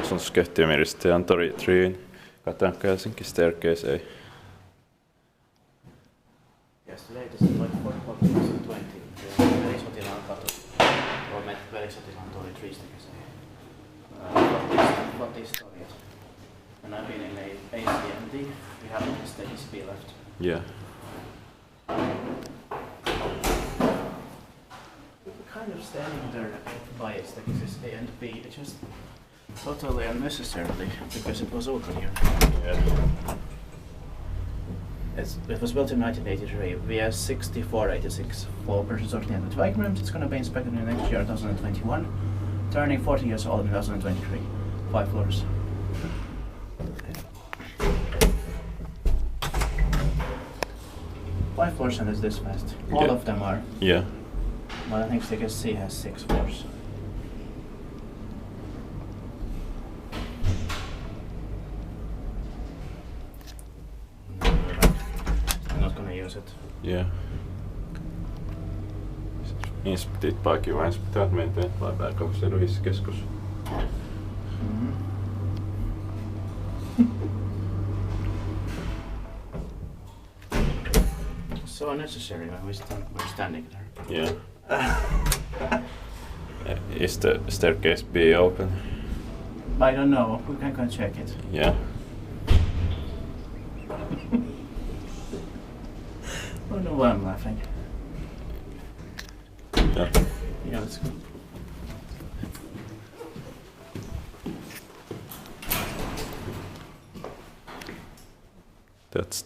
som ska till Merisotilaantori 3, Katajanokka, Helsinki, staircase A. Yes, the latest is like for 2020. Merisotilaantori or Merisotilaantori 3 staircase A. What is story? And I've been in A, C, and D. We have the stage B left. Yeah. Kind of standing there by it, like this A and B, it just totally unnecessarily because it was open here. Yeah. It was built in 1983. We have 6486 for Merisotilaantori diagrams. It's going to be inspected in the next year, 2021. Turning 40 years old in 2023. 5 floors. Five floors and it's this fast. All of them are. Yeah. But I think staircase C has 6 floors. I'm not gonna use it. Yeah. Inspektit paikki vai inspektaat meitä vai pääkaupunkiseudulliskeskus? So unnecessary when we're standing there. Yeah. Is the staircase B open? I don't know. We can go check it. Yeah. I don't know why I'm laughing. Yeah. Yeah, let's go. That's